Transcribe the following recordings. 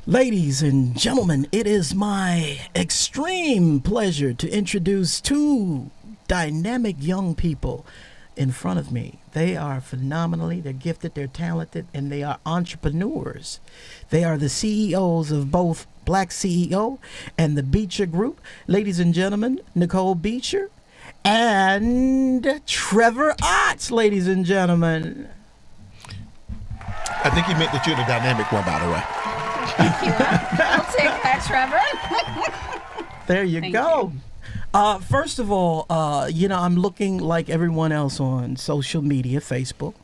Ladies and gentlemen, it is my extreme pleasure to introduce two dynamic young people in front of me. They are they're gifted, they're talented, and they are entrepreneurs. They are the CEOs of both BlackCEO and the Beecher Group. Ladies and gentlemen, Nicole Beecher and Trevor Otts, ladies and gentlemen. I think he meant that you're the dynamic one, by the way. Thank you. I'll take that, Trevor. There you go. First of all, I'm looking like everyone else on social media, Facebook,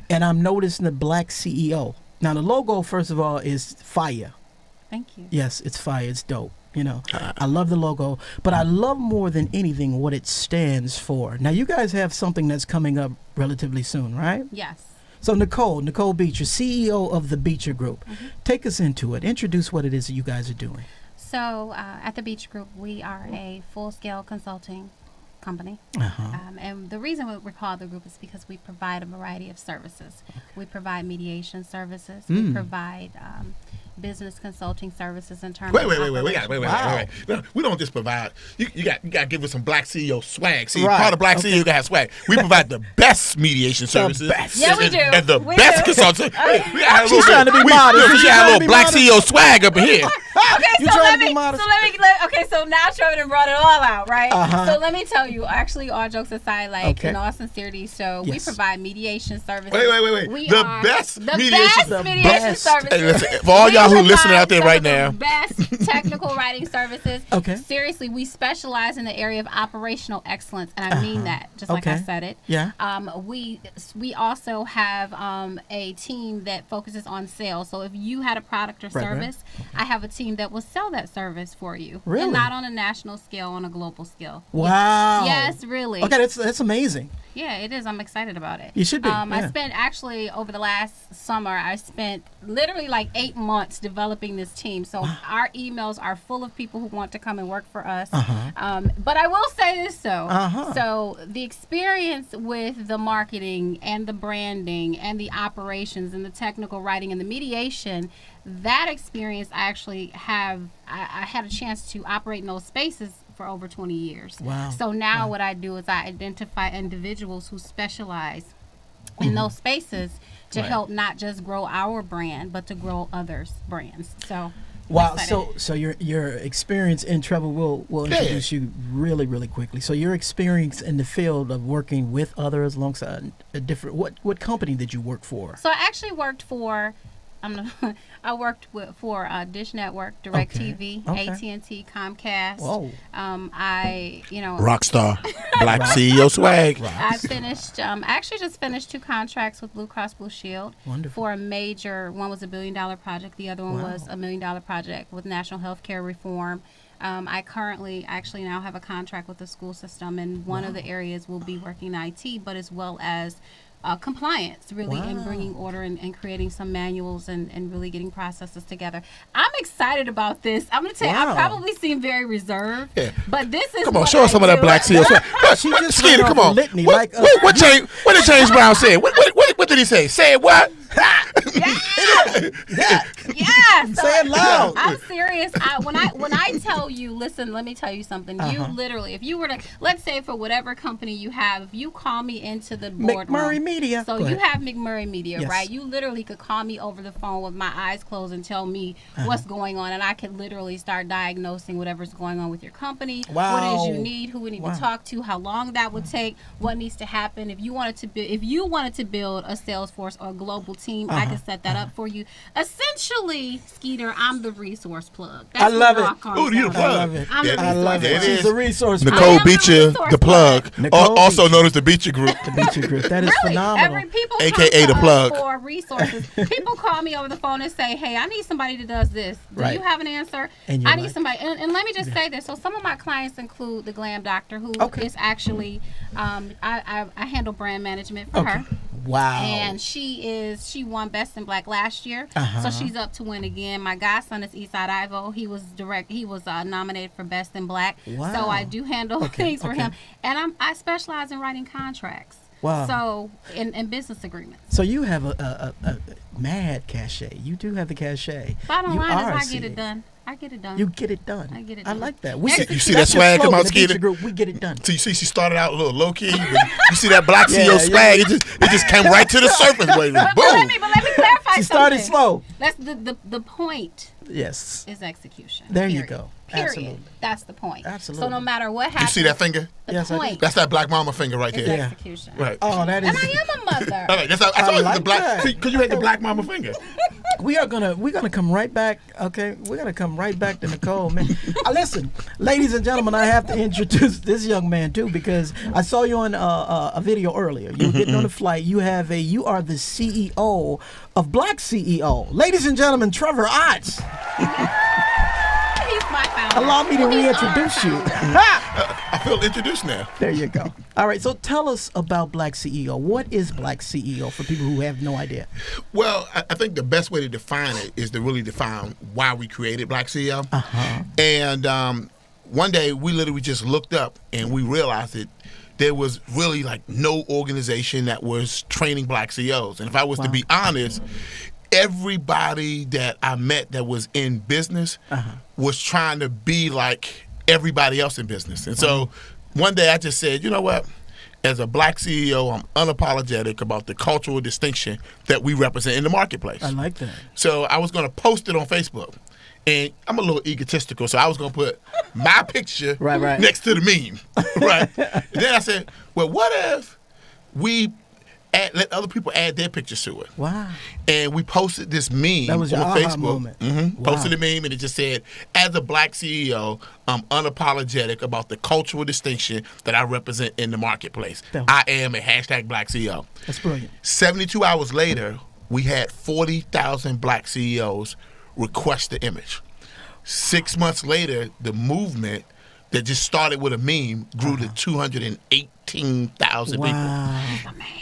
and I'm noticing the BlackCEO. Now, the logo, first of all, is fire. Thank you. Yes, it's fire. It's dope. I love the logo, but I love more than anything what it stands for. Now, you guys have something that's coming up relatively soon, right? Yes. So Nicole Beecher, CEO of the Beecher Group, take us into it. Introduce what it is that you guys are doing. So at the Beecher Group, we are a full-scale consulting company. And the reason we call the group is because we provide a variety of services. Okay. We provide mediation services. We provide business consulting services in terms of Wait. No, we don't just provide. You got to give us some BlackCEO swag. See, part of BlackCEO you got to have swag. We provide the best mediation services. Yeah, we do. And the best consulting. She's trying to be modest. We got a little BlackCEO swag up in here. So now Trevor brought it all out, right? So let me tell you, actually, all jokes aside, in all sincerity, we provide mediation services. Wait. The best mediation services. Hey, listen, for all y'all who listening out there right now. Best technical writing services. Okay. Seriously, we specialize in the area of operational excellence, and I mean that, just like I said it. Yeah. We also have a team that focuses on sales. So if you had a product or service, I have a team that will sell that service for you. Really? And not on a national scale, on a global scale. Wow. Yes, really. Okay, that's amazing. Yeah, it is. I'm excited about it. You should be. I spent actually over the last summer, I spent literally 8 months developing this team. So our emails are full of people who want to come and work for us. But I will say this so the experience with the marketing and the branding and the operations and the technical writing and the mediation, that experience I actually I had a chance to operate in those spaces for over 20 years. Wow. So now what I do is I identify individuals who specialize in those spaces to help not just grow our brand, but to grow others' brands. So wow. So your experience in Trevor will introduce you really, really quickly. So your experience in the field of working with others alongside a different what company did you work for? So I actually worked for I worked for Dish Network, DirecTV, AT&T, Comcast. Whoa. Rockstar, BlackCEO swag. I finished. Actually, just finished 2 contracts with Blue Cross Blue Shield. Wonderful. For a major. One was $1 billion project. The other one was $1 million project with national health care reform. I currently actually now have a contract with the school system, and one of the areas will be working in IT, but as well as compliance, really, and bringing order and creating some manuals and really getting processes together. I'm excited about this. I'm going to tell you, I probably seem very reserved, but this is. Come on, show us some of that BlackCEO swag. She just Skeeter, come on. Litany, what did James Brown say? What did he say? Say what? Yeah. So say it loud. I'm serious. When I tell you, listen, let me tell you something. You literally, if you were to, let's say for whatever company you have, if you call me into the boardroom. McMurray Media. So you have McMurray Media, right? You literally could call me over the phone with my eyes closed and tell me what's going on, and I could literally start diagnosing whatever's going on with your company. Wow. What it is you need, who we need to talk to, how long that would take, what needs to happen. If you wanted to build a sales force or a global team, I could set that up for you. Essentially, Skeeter, I'm the resource plug. That's I love it. Ooh, you the plug. I love it. I love it. She's the resource plug. Nicole Beecher, the plug, also Beecher. known as the Beecher Group. The Beecher Group. That is phenomenal. People AKA come the plug. for resources. People call me over the phone and say, "Hey, I need somebody that does this. Do you have an answer? And I need somebody." And let me just say this. So some of my clients include the Glam Doctor, who is actually I handle brand management for her. Wow. And she won Best in Black last year. So she's up to win again. My godson is Eastside Ivo. He was nominated for Best in Black. Wow. So I do handle things for him. And I specialize in writing contracts. Wow. So in business agreements. So you have mad cachet. You do have the cachet. Bottom You line are is a I get CEO. it done. I get it done. You get it done. I get it I done. like that. You see that's that your swag come slogan, out, the Skeeter? Beecher Group, we get it done. So you see, she started out a little low key. But you see that Black CEO Yeah, swag? It just came right to the surface, baby. But Boom. let me clarify She something. started slow. That's the point Yes. is execution. There you Period. go. Period. Absolutely. That's the point. Absolutely. So no matter what You happens, see that finger? the Yes, I do. point That's that Black Mama finger right is there. Yeah. execution. Right. Oh, that is. And I am a mother. All right. I told you like the black. that. Because you had the Black Mama finger. We're gonna come right back. Okay, we're gonna come right back to Nicole, man. Listen, ladies and gentlemen, I have to introduce this young man too because I saw you on a video earlier. You were getting on the flight. You are the CEO of BlackCEO. Ladies and gentlemen, Trevor Otts. He's my founder. Allow me to He's our reintroduce you. founder. I feel introduced now. There you go. All right, so tell us about BlackCEO. What is BlackCEO for people who have no idea? Well, I think the best way to define it is to really define why we created BlackCEO. Uh-huh. And one day we literally just looked up and we realized that there was really like no organization that was training Black CEOs. And if I was to be honest, everybody that I met that was in business was trying to be like everybody else in business. And so one day I just said, you know what? As a Black CEO, I'm unapologetic about the cultural distinction that we represent in the marketplace. I like that. So I was going to post it on Facebook. And I'm a little egotistical, so I was going to put my picture Right. next to the meme. Right. And then I said, well, what if we let other people add their pictures to it? Wow. And we posted this meme That was your on aha Facebook. moment. Wow. Posted a meme, and it just said, as a Black CEO, I'm unapologetic about the cultural distinction that I represent in the marketplace. I am a #Black CEO. That's brilliant. 72 hours later, we had 40,000 Black CEOs request the image. 6 months later, the movement that just started with a meme grew to 218,000 people. Wow.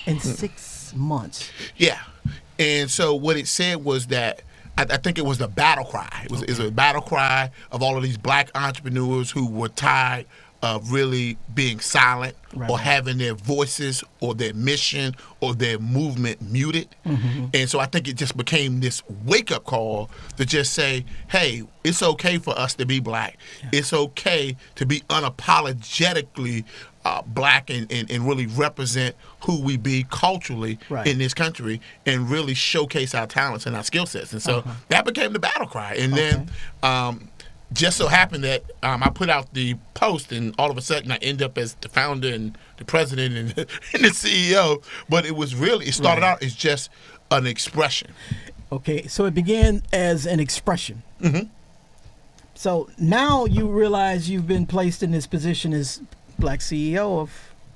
In 6 months. Yeah. And so what it said was that I think it was the battle cry. It was a battle cry of all of these Black entrepreneurs who were tired of really being silent or having their voices or their mission or their movement muted. And so I think it just became this wake-up call to just say, hey, it's okay for us to be Black. It's okay to be unapologetically Black and really represent who we be culturally in this country and really showcase our talents and our skill sets. And so that became the battle cry. And then just so happened that I put out the post, and all of a sudden I end up as the founder and the president and the CEO. But it started out as just an expression. Okay, so it began as an expression. So now you realize you've been placed in this position as Black CEO of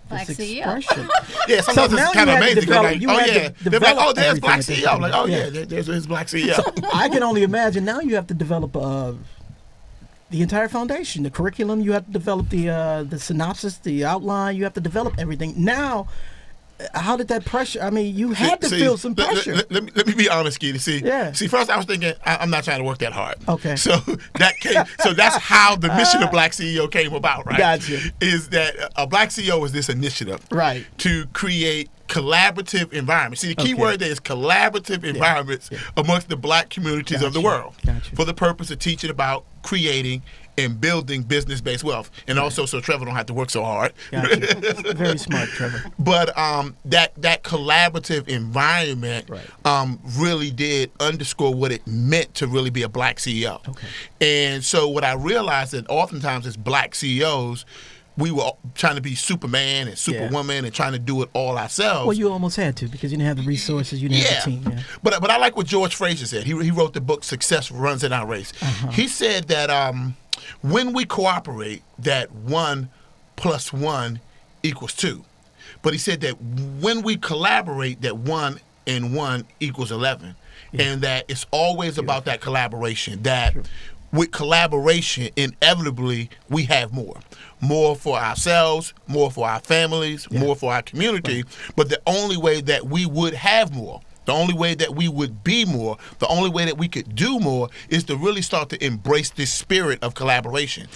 Black this CEO. expression. Yeah, sometimes now it's kind you of had to amazing. develop- They're like, you oh had to yeah, they're like, develop oh, there's Black everything CEO. that I'm like, oh they yeah, do. there's his Black CEO. I can only imagine now you have to develop the entire foundation, the curriculum. You have to develop the synopsis, the outline. You have to develop everything. Now, how did that pressure? I mean, you had to feel some pressure. Let me be honest, Skeeter. Yeah. See, first I was thinking I'm not trying to work that hard. Okay. So that's how the mission of Black CEO came about, right? Gotcha. Is that a Black CEO is this initiative, Right. to create collaborative environments. See, the key word there is collaborative environments amongst the Black communities of the world for the purpose of teaching about creating and building business-based wealth, and also so Trevor don't have to work so hard. Gotcha. Very smart, Trevor. But that collaborative environment really did underscore what it meant to really be a Black CEO. Okay. And so what I realized that oftentimes as Black CEOs, we were trying to be Superman and Superwoman and trying to do it all ourselves. Well, you almost had to because you didn't have the resources, you didn't have the team. Yeah. But I like what George Fraser said. He wrote the book Success Runs in Our Race. He said that when we cooperate, that 1 + 1 = 2. But he said that when we collaborate, that 1 and 1 = 11. And that it's always about that collaboration, that with collaboration, inevitably, we have more for ourselves, more for our families, more for our community. But the only way that we would have more, the only way that we would be more, the only way that we could do more is to really start to embrace this spirit of collaboration.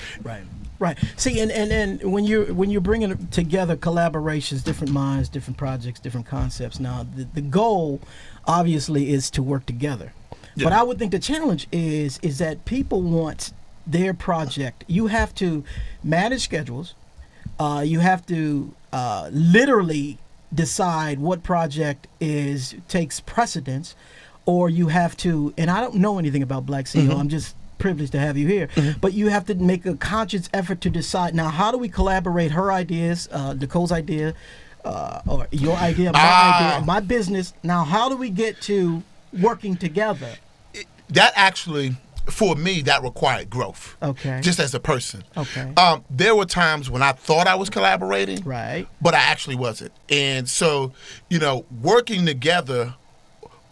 Right. See, and when you're bringing together collaborations, different minds, different projects, different concepts. Now, the goal obviously is to work together. Yeah. But I would think the challenge is that people want their project. You have to manage schedules. You have to literally decide what project takes precedence, or you have to. And I don't know anything about BlackCEO. I'm just privileged to have you here. But you have to make a conscious effort to decide. Now, how do we collaborate? Her ideas, Nicole's idea, or your idea, my business. Now, how do we get to working together? That actually, for me, that required growth. Okay. Just as a person. Okay. There were times when I thought I was collaborating. Right. But I actually wasn't. And so, working together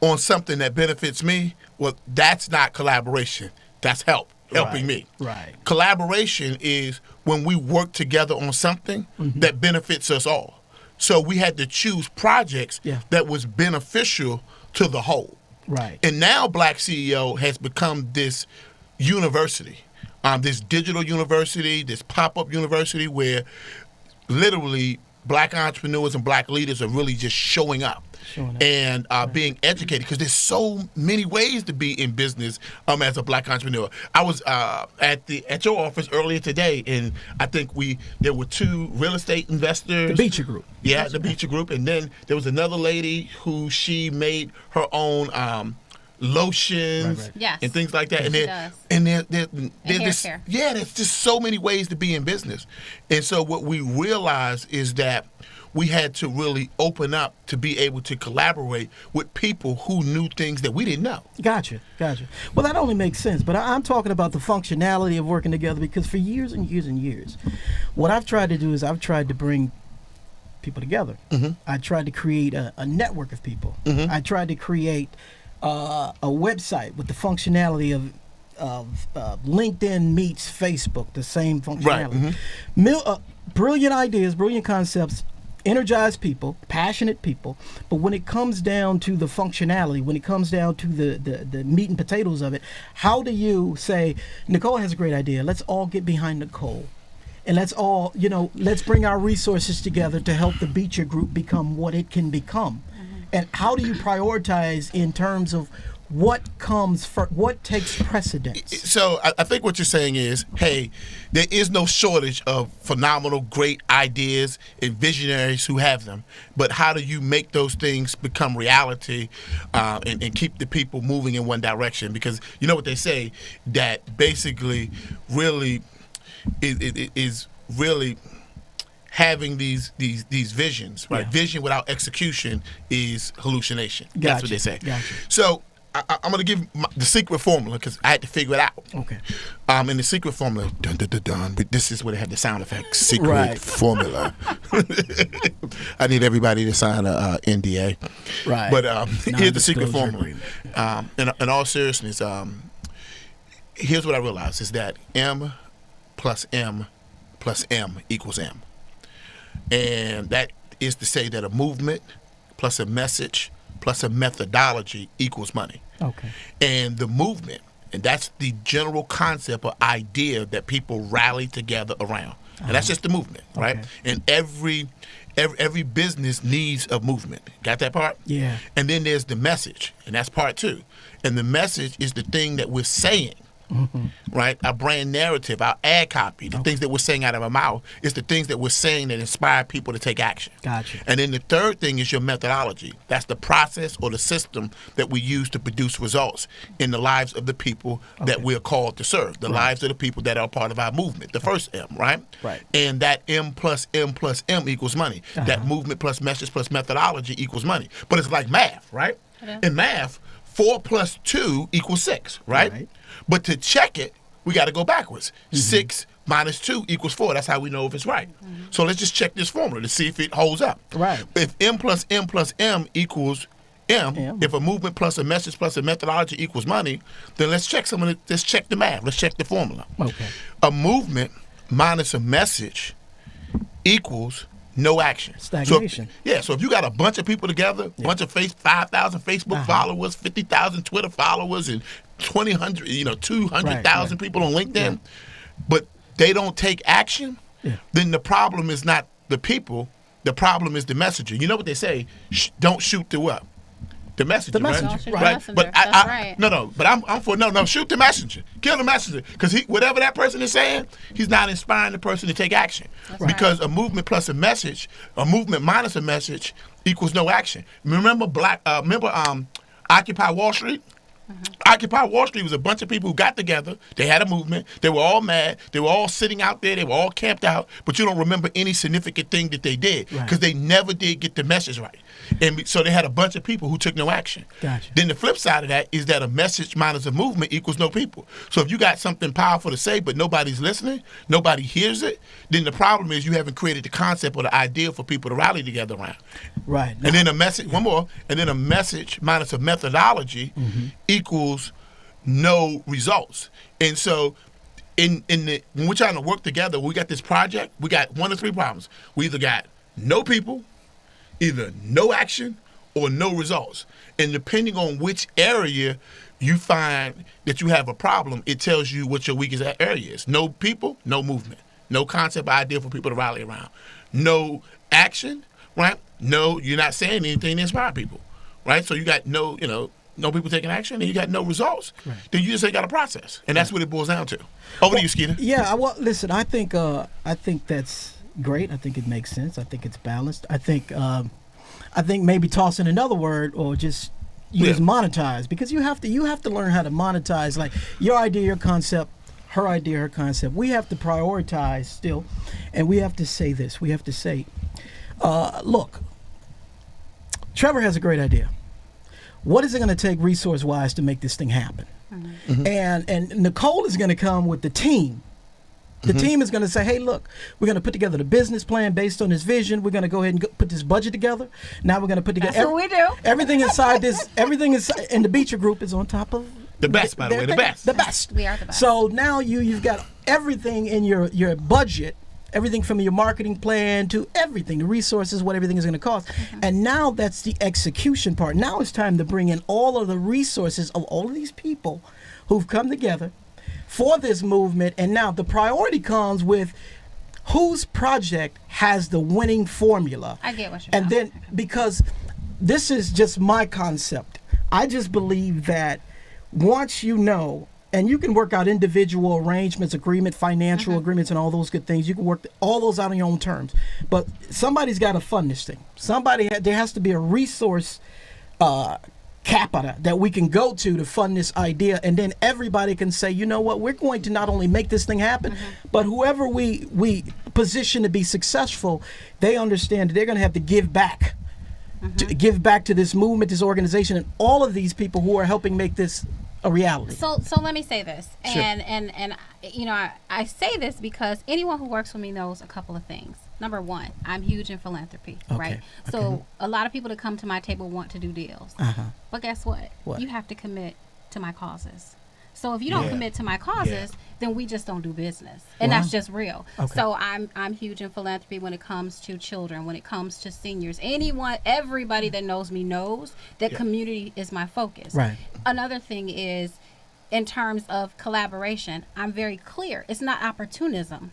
on something that benefits me, well, that's not collaboration. That's helping me. Right. Collaboration is when we work together on something that benefits us all. So we had to choose projects that was beneficial to the whole. Right. And now BlackCEO has become this university, this digital university, this pop-up university where literally black entrepreneurs and black leaders are really just showing up. And being educated, because there's so many ways to be in business as a black entrepreneur. I was at your office earlier today, and I think there were 2 real estate investors. The Beecher Group. Yeah, the Beecher Group. And then there was another lady who she made her own lotions Yes. and things like that. Yes, and hair there's care. there's just so many ways to be in business. And so what we realized is that we had to really open up to be able to collaborate with people who knew things that we didn't know. Gotcha. Well, that only makes sense, but I'm talking about the functionality of working together, because for years and years and years, what I've tried to do is I've tried to bring people together. I tried to create a network of people. I tried to create a website with the functionality of LinkedIn meets Facebook, the same functionality. Right. Brilliant ideas, brilliant concepts, energize people, passionate people, but when it comes down to the functionality, when it comes down to the meat and potatoes of it, how do you say, Nicole has a great idea, let's all get behind Nicole, and let's all, let's bring our resources together to help the Beecher Group become what it can become? And how do you prioritize in terms of what comes first, what takes precedence? So I think what you're saying is, hey, there is no shortage of phenomenal, great ideas and visionaries who have them. But how do you make those things become reality and keep the people moving in one direction? Because you know what they say, that basically really is really having these visions, right? Vision without execution is hallucination. That's what they say. Gotcha. So I'm going to give the secret formula, because I had to figure it out. Okay. And the secret formula, dun dun dun dun. But this is where they had the sound effects. Secret formula. I need everybody to sign a NDA. Right. But here's the secret formula. In all seriousness, here's what I realized is that M plus M plus M equals M. And that is to say that a movement plus a message plus a methodology equals money. Okay. And the movement, and that's the general concept or idea that people rally together around. And that's just the movement, right? Okay. And every business needs a movement. Got that part? Yeah. And then there's the message, and that's part 2. And the message is the thing that we're saying. Right? Our brand narrative, our ad copy, the things that we're saying out of our mouth, is the things that we're saying that inspire people to take action. Gotcha. And then the third thing is your methodology. That's the process or the system that we use to produce results in the lives of the people that we're called to serve, the lives of the people that are part of our movement, the first M, right? Right. And that M plus M plus M equals money. That movement plus message plus methodology equals money. But it's like math, right? In math, 4 plus 2 equals 6, right? But to check it, we got to go backwards. 6 minus 2 equals 4. That's how we know if it's right. So let's just check this formula to see if it holds up. Right. If M plus M plus M equals M, if a movement plus a message plus a methodology equals money, then let's check let's check the math. Let's check the formula. Okay. A movement minus a message equals no action. Stagnation. So if you got a bunch of people together, bunch of 5,000 Facebook followers, 50,000 Twitter followers, and 200,000 people on LinkedIn, but they don't take action, then the problem is not the people, the problem is the messenger. You know what they say, don't shoot the what? The messenger, The messenger, Don't shoot the right? messenger. But That's right. no. But I'm for no. Shoot the messenger, kill the messenger, because whatever that person is saying, he's not inspiring the person to take action. That's Because right. a movement plus a message, a movement minus a message equals no action. Remember Occupy Wall Street? Occupy Wall Street was a bunch of people who got together. They had a movement. They were all mad. They were all sitting out there. They were all camped out. But you don't remember any significant thing that they did because they never did get the message right. And so they had a bunch of people who took no action. Gotcha. Then the flip side of that is that a message minus a movement equals no people. So if you got something powerful to say but nobody's listening, nobody hears it, then the problem is you haven't created the concept or the idea for people to rally together around. Right. And then a message, one more, and then a message minus a methodology equals no results. And so when we're trying to work together, we got this project, we got one of three problems. We either got no people, either no action, or no results. And depending on which area you find that you have a problem, it tells you what your weakest area is. No people, no movement. No concept or idea for people to rally around. No action, right? No, you're not saying anything to inspire people, right? So you got no people taking action, and you got no results. Right. Then you just ain't got a process, and that's what it boils down to. Over to you, Skeeter. Yeah. Well, listen. I think that's great. I think it makes sense. I think it's balanced. I think maybe tossing another word or just use monetize, because you have to learn how to monetize, like your idea, your concept, her idea, her concept. We have to prioritize still, and we have to say this. We have to say, look, Trevor has a great idea. What is it going to take resource-wise to make this thing happen? Mm-hmm. And Nicole is going to come with the team. The team is going to say, hey, look, we're going to put together the business plan based on this vision. We're going to go ahead and put this budget together. Now we're going to put together That's what we do. everything inside this. Everything is, and the Beecher group is on top of the best, by the way, the best. The best. We are the best. So now you've got everything in your budget, everything from your marketing plan to everything, the resources, what everything is going to cost. And now that's the execution part. Now it's time to bring in all of the resources of all of these people who've come together for this movement. And now the priority comes with whose project has the winning formula. I get what you're And then, because this is just my concept, I just believe that once you know, and you can work out individual arrangements, agreement, financial agreements, and all those good things. You can work all those out on your own terms. But somebody's got to fund this thing. There has to be a resource capita that we can go to fund this idea. And then everybody can say, you know what, we're going to not only make this thing happen, but whoever we position to be successful, they understand that they're going to have to give back. To give back to this movement, this organization, and all of these people who are helping make this a reality. So let me say this, and you know, I say this because anyone who works with me knows a couple of things. Number one, I'm huge in philanthropy, right? So a lot of people that come to my table want to do deals, but guess what? You have to commit to my causes. So if you don't commit to my causes, then we just don't do business, and that's just real. So I'm huge in philanthropy when it comes to children, when it comes to seniors, everybody that knows me knows that community is my focus. Right. Another thing is, in terms of collaboration, I'm very clear. It's not opportunism.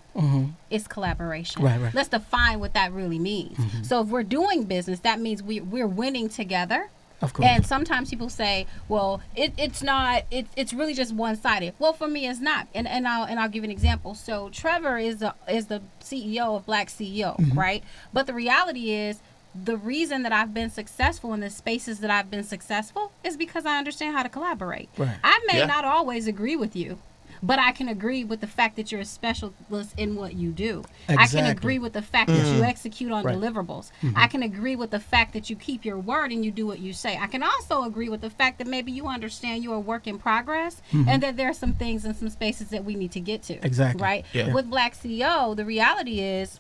It's collaboration. Right. Let's define what that really means. So if we're doing business, that means we're winning together. Of course. And sometimes people say, well, it's not, it's really just one-sided. Well, for me, it's not. And I'll give an example. So Trevor is the CEO of BlackCEO, right? But the reality is, the reason that I've been successful in the spaces that I've been successful is because I understand how to collaborate. Right. I may not always agree with you, but I can agree with the fact that you're a specialist in what you do. Exactly. I can agree with the fact that you execute on deliverables. I can agree with the fact that you keep your word and you do what you say. I can also agree with the fact that maybe you understand you're a work in progress and that there are some things and some spaces that we need to get to. Exactly. Right? Yeah. With BlackCEO, the reality is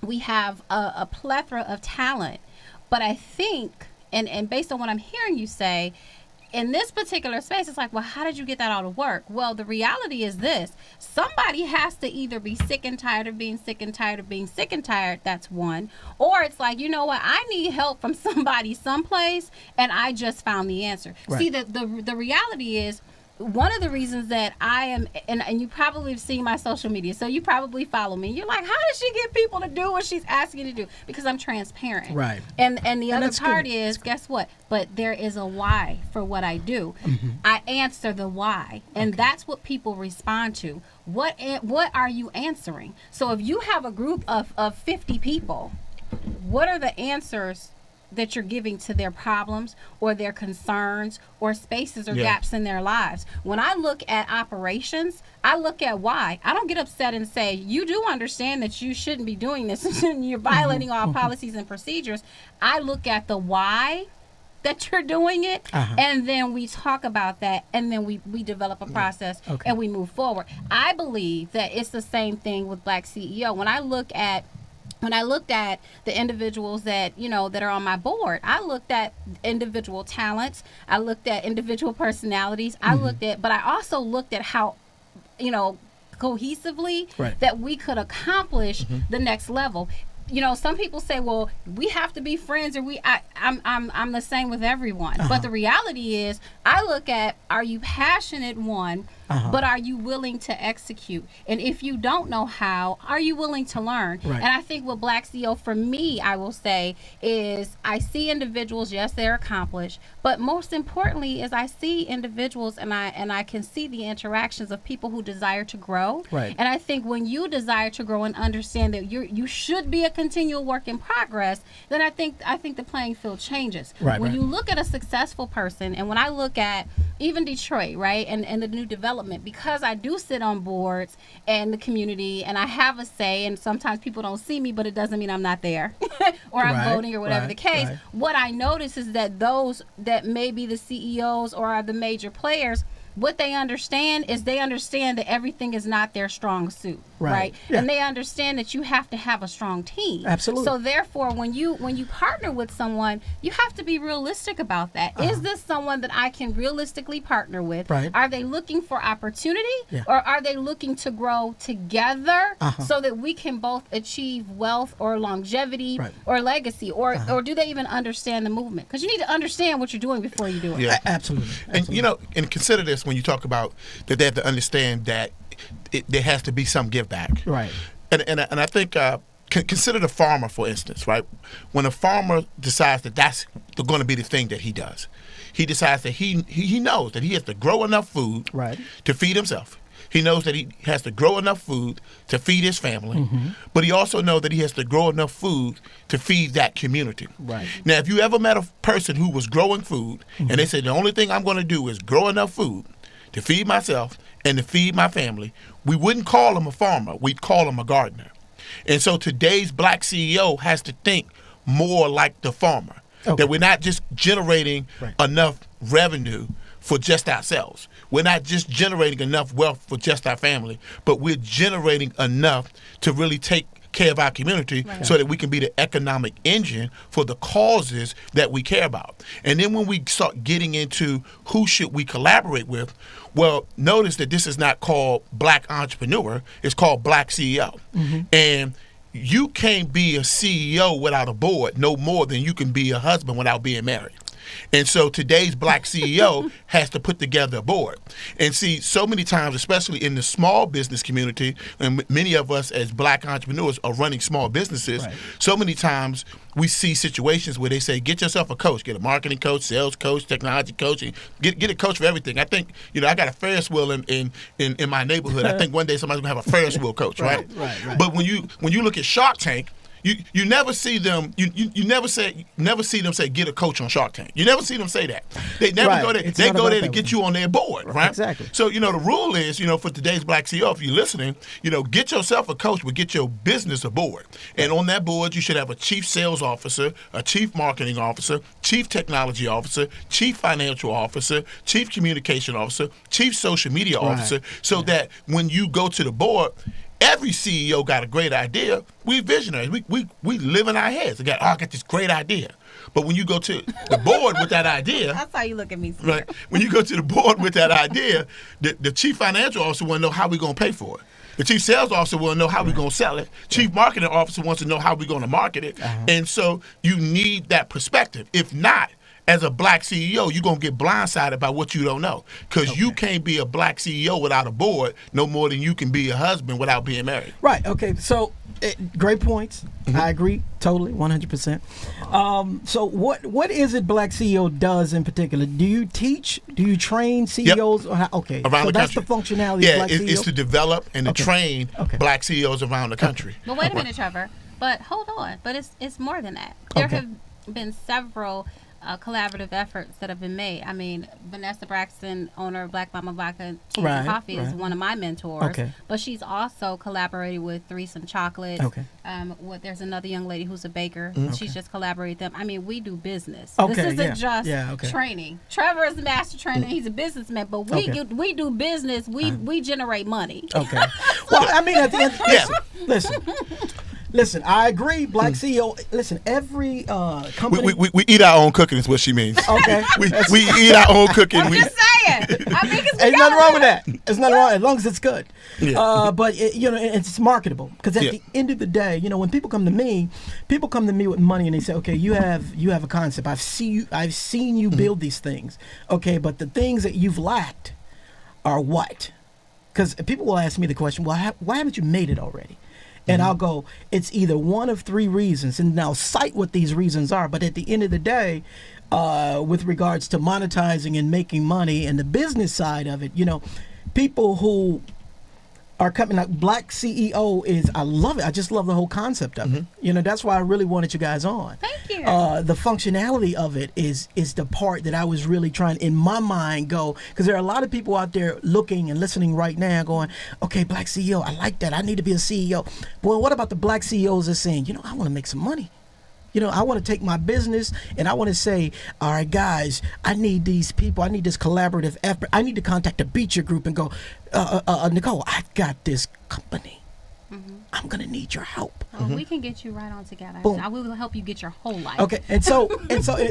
we have a plethora of talent. But I think, and based on what I'm hearing you say, in this particular space, it's like, well, how did you get that all to work? Well, the reality is this. Somebody has to either be sick and tired of being sick and tired of being sick and tired. That's one. Or it's like, you know what? I need help from somebody someplace, and I just found the answer. Right. See, the reality is, one of the reasons that I am, and you probably have seen my social media, so you probably follow me. You're like, how does she get people to do what she's asking you to do? Because I'm transparent. Right. And the other part good. is, guess what? But there is a why for what I do. I answer the why, and that's what people respond to. What are you answering? So if you have a group of 50 people, what are the answers that you're giving to their problems or their concerns or spaces or gaps in their lives? When I look at operations, I look at why. I don't get upset and say, you do understand that you shouldn't be doing this and you're violating all policies and procedures. I look at the why that you're doing it, and then we talk about that, and then we develop a process and we move forward. I believe that it's the same thing with BlackCEO. When I looked at the individuals that that are on my board, I looked at individual talents, I looked at individual personalities, but I also looked at how cohesively that we could accomplish the next level. Some people say, well, we have to be friends, or I'm the same with everyone. But the reality is, I look at, are you passionate, one, but are you willing to execute? And if you don't know how, are you willing to learn? Right. And I think what BlackCEO, for me, I will say, is I see individuals, yes, they're accomplished, but most importantly is I see individuals and I can see the interactions of people who desire to grow. Right. And I think when you desire to grow and understand that you should be a continual work in progress, then I think the playing field changes. Right, when right. you look at a successful person, and when I look at even Detroit, right, and the new development, because I do sit on boards and the community, and I have a say, and sometimes people don't see me, but it doesn't mean I'm not there or I'm voting or whatever the case. Right. What I notice is that those that may be the CEOs or are the major players, what they understand is they understand that everything is not their strong suit, right? Yeah. And they understand that you have to have a strong team. Absolutely. So therefore, when you partner with someone, you have to be realistic about that. Is this someone that I can realistically partner with? Right. Are they looking for opportunity, Yeah. or are they looking to grow together so that we can both achieve wealth or longevity Right. or legacy, or do they even understand the movement? Because you need to understand what you're doing before you do it. Yeah. Absolutely. And and consider this when you talk about that they have to understand that there has to be some give back. Right. And I think consider the farmer, for instance, right? When a farmer decides that that's going to be the thing that he does, he decides that he knows that he has to grow enough food to feed himself. He knows that he has to grow enough food to feed his family, but he also knows that he has to grow enough food to feed that community. Right. Now, if you ever met a person who was growing food and they said, the only thing I'm going to do is grow enough food to feed myself and to feed my family, we wouldn't call him a farmer. We'd call him a gardener. And so today's BlackCEO has to think more like the farmer, that we're not just generating enough revenue for just ourselves. We're not just generating enough wealth for just our family, but we're generating enough to really take care of our community so that we can be the economic engine for the causes that we care about. And then when we start getting into who should we collaborate with, well, notice that this is not called Black Entrepreneur, it's called BlackCEO. And you can't be a CEO without a board no more than you can be a husband without being married. And so today's BlackCEO has to put together a board. And see, so many times, especially in the small business community, and many of us as Black entrepreneurs are running small businesses, so many times we see situations where they say, get yourself a coach, get a marketing coach, sales coach, technology coach, and get a coach for everything. I think, I got a Ferris wheel in my neighborhood. I think one day somebody's going to have a Ferris wheel coach, right? But when you look at Shark Tank, You never see them. You never see them say get a coach on Shark Tank. You never see them say that. They never go there. They go there to get you on their board, right? Exactly. So the rule is for today's BlackCEO, if you're listening, get yourself a coach, but get your business a board. And on that board, you should have a chief sales officer, a chief marketing officer, chief technology officer, chief financial officer, chief communication officer, chief social media officer, so that when you go to the board, every CEO got a great idea. We visionaries. We live in our heads. I got this great idea. But when you go to the board with that idea, That's how you look at me, Skeeter. right? When you go to the board with that idea, the chief financial officer want to know how we're going to pay for it. The chief sales officer will know how we're going to sell it. Chief marketing officer wants to know how we're going to market it. And so you need that perspective. If not, as a black CEO, you're going to get blindsided by what you don't know. Because you can't be a black CEO without a board no more than you can be a husband without being married. Right. Okay. So, great points. I agree totally, 100%. So, what is it BlackCEO does in particular? Do you teach? Do you train CEOs? Yep. Or how, okay. Around so the that's country. the functionality Yeah, of BlackCEO? it's to develop and to train black CEOs around the country. But wait a minute, Trevor. But hold on. But it's more than that. There have been several collaborative efforts that have been made. I mean, Vanessa Braxton, owner of Black Mama Vodka Tea and Coffee, is one of my mentors. Okay. But she's also collaborated with Threesome Chocolate. Okay. There's another young lady who's a baker. She's just collaborated with them. I mean, we do business. Okay, This isn't just okay. training. Trevor is the master trainer. He's a businessman. But we do business. We generate money. Okay. Well, I mean, at the end, listen, I agree. BlackCEO. Listen, every company. We eat our own cooking is what she means. Okay. we eat our own cooking. I'm just saying. I mean, There's nothing wrong with that. There's nothing wrong as long as it's good. Yeah. But it's marketable because at the end of the day, when people come to me with money and they say, okay, you have a concept. I've seen you build these things. Okay, but the things that you've lacked are what? Because people will ask me the question, well, why haven't you made it already? And I'll go, it's either one of three reasons, and I'll cite what these reasons are. But at the end of the day, with regards to monetizing and making money and the business side of it, people who are coming like BlackCEO is, I love it. I just love the whole concept of it. That's why I really wanted you guys on. Thank you. The functionality of it is the part that I was really trying, in my mind, go, because there are a lot of people out there looking and listening right now going, okay, BlackCEO, I like that. I need to be a CEO. Well, what about the Black CEOs that are saying, I want to make some money? I want to take my business and I want to say, all right, guys, I need these people. I need this collaborative effort. I need to contact the Beecher group and go, Nicole, I've got this company. I'm going to need your help. Oh, we can get you right on together. Boom. I will help you get your whole life. Okay, and so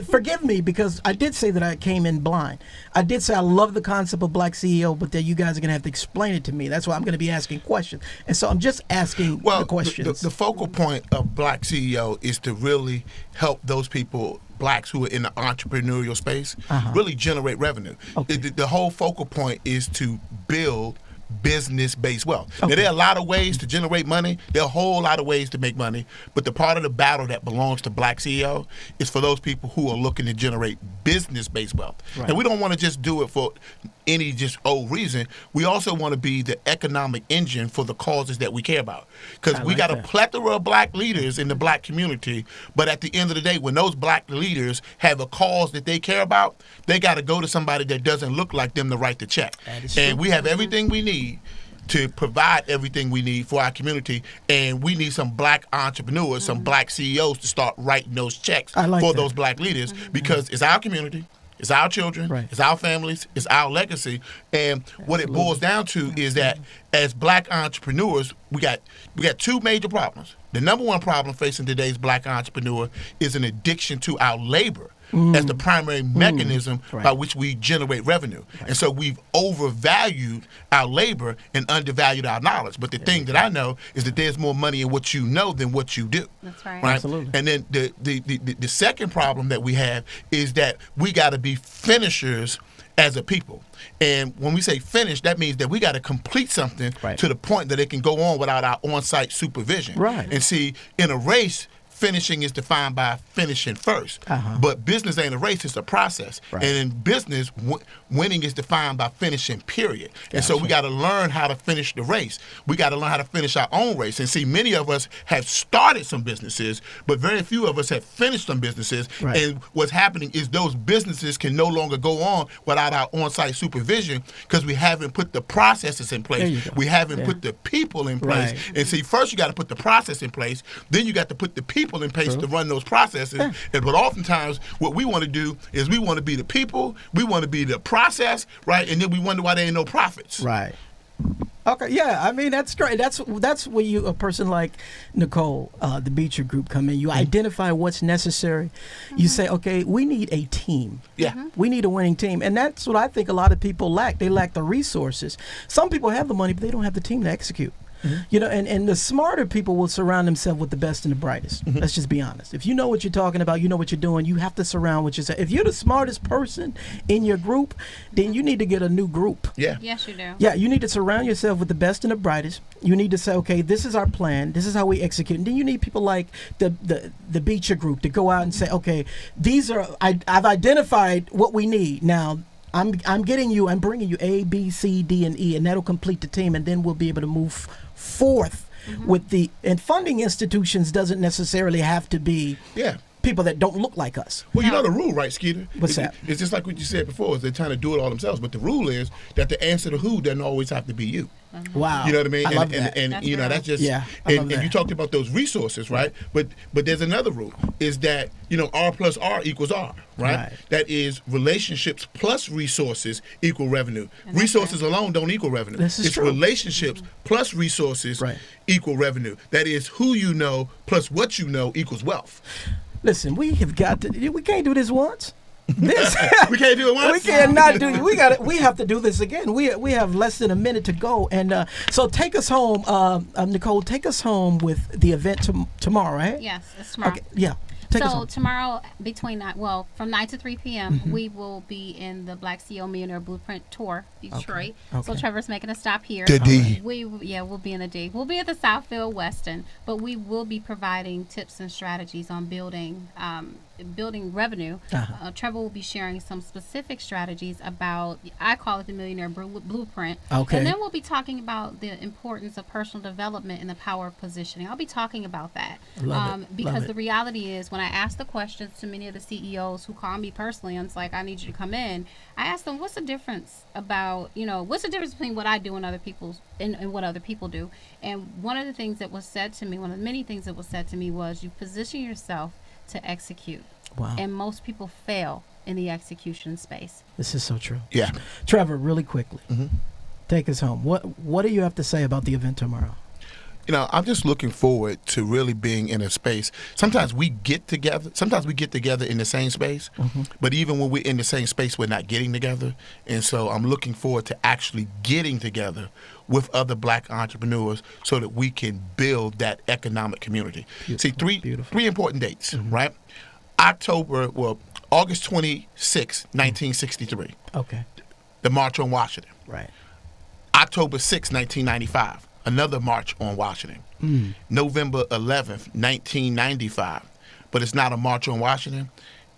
forgive me because I did say that I came in blind. I did say I love the concept of BlackCEO, but that you guys are going to have to explain it to me. That's why I'm going to be asking questions. And so I'm just asking the questions. The focal point of BlackCEO is to really help those people, blacks who are in the entrepreneurial space, really generate revenue. Okay. The whole focal point is to build business-based wealth. Now, there are a lot of ways to generate money. There are a whole lot of ways to make money. But the part of the battle that belongs to BlackCEO is for those people who are looking to generate business-based wealth. Right. And we don't want to just do it for any just old reason. We also want to be the economic engine for the causes that we care about. Because we got a plethora of black leaders in the black community, but at the end of the day, when those black leaders have a cause that they care about, they got to go to somebody that doesn't look like them to write the check. And we have everything we need to provide everything we need for our community, and we need some black entrepreneurs, some black CEOs to start writing those checks for those black leaders, because it's our community. It's our children, it's our families, it's our legacy. And what it boils down to is that as black entrepreneurs, we got two major problems. The number one problem facing today's black entrepreneur is an addiction to our labor as the primary mechanism by which we generate revenue. And so we've overvalued our labor and undervalued our knowledge. But the thing that I know is that there's more money in what you know than what you do. That's right. Absolutely. And then the second problem that we have is that we got to be finishers as a people. And when we say finish, that means that we got to complete something to the point that it can go on without our on-site supervision. Right. And see, in a race, finishing is defined by finishing first. But business ain't a race, it's a process. And in business, winning is defined by finishing, period. And so we got to learn how to finish the race. We got to learn how to finish our own race. And see, many of us have started some businesses, but very few of us have finished some businesses. And what's happening is those businesses can no longer go on without our on-site supervision because we haven't put the processes in place. We haven't put the people in place. And see, first you got to put the process in place, then you got to put the people in place to run those processes. But oftentimes what we want to do is we want to be the people, we want to be the process, right? And then we wonder why there ain't no profits. Right. Okay, yeah, I mean, that's great. That's where a person like Nicole, the Beecher group, come in. You identify what's necessary. You say, okay, we need a team. We need a winning team. And that's what I think a lot of people lack. They lack the resources. Some people have the money, but they don't have the team to execute. You know, and the smarter people will surround themselves with the best and the brightest. Let's just be honest. If you know what you're talking about, you know what you're doing, you have to surround with yourself. If you're the smartest person in your group, then you need to get a new group. Yeah. Yes, you do. Yeah, you need to surround yourself with the best and the brightest. You need to say, okay, this is our plan. This is how we execute. And then you need people like the Beecher group to go out and say, okay, I've identified what we need. Now, I'm bringing you A, B, C, D, and E, and that'll complete the team, and then we'll be able to move forth with and funding institutions doesn't necessarily have to be people that don't look like us. Well, you know the rule, right, Skeeter? What's that? It's just like what you said before, is they're trying to do it all themselves. But the rule is that the answer to who doesn't always have to be you. Wow. You know what I mean? I love that. And That's you know, real. that's just, I love and that. you talked about those resources, right? But there's another rule, is that, you know, R plus R equals R, right? That is relationships plus resources equal revenue. Resources alone don't equal revenue. This is it's true. relationships plus resources equal revenue. That is who you know plus what you know equals wealth. Listen, we can't do this once. We can't do it once. We cannot do. We have to do this again. We have less than a minute to go, and so take us home, Nicole. Take us home with the event tomorrow, right? Yes, it's tomorrow. Okay. Yeah. Take us So home. tomorrow, from 9 to 3 p.m., we will be in the BlackCEO Millionaire Blueprint Tour, Detroit. Okay. So Trevor's making a stop here. The D. We'll be in the D. We'll be at the Southfield Weston, but we will be providing tips and strategies on building revenue. Trevor will be sharing some specific strategies about, I call it the Millionaire Blueprint. Okay. And then we'll be talking about the importance of personal development and the power of positioning. I'll be talking about that. Love it. Because Love it. the reality is, when I ask the questions to many of the CEOs who call me personally, and it's like, I need you to come in, I ask them, what's the difference between what I do and other people's and what other people do? And one of the things that was said to me, one of the many things that was said to me was, you position yourself to execute. Wow. And most people fail in the execution space. This is so true. Yeah. Trevor, really quickly, take us home. What do you have to say about the event tomorrow? You know, I'm just looking forward to really being in a space. Sometimes we get together in the same space, but even when we're in the same space, we're not getting together. And so I'm looking forward to actually getting together with other black entrepreneurs so that we can build that economic community. Beautiful. See, three important dates, right? August 26, 1963. Okay. The March on Washington. Right. October 6, 1995. Another march on Washington. November 11th, 1995. But it's not a march on Washington.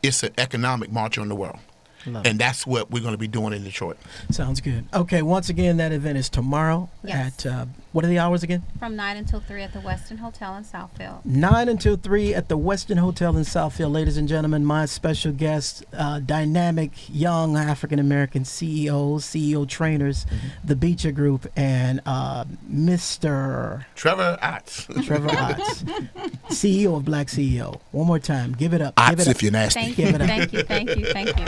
It's an economic march on the world. And that's what we're going to be doing in Detroit. Sounds good. Okay, once again, that event is tomorrow Yes. at, what are the hours again? From 9 until 3 at the Westin Hotel in Southfield. 9 until 3 at the Westin Hotel in Southfield. Ladies and gentlemen, my special guest, dynamic young African-American CEOs, CEO trainers, the Beecher Group, and Mr. Trevor Otts. Trevor Otts, CEO of BlackCEO. One more time. Give it up. Give Otts it up. if you're nasty. Thank Give you, it up. thank you, thank you, thank you.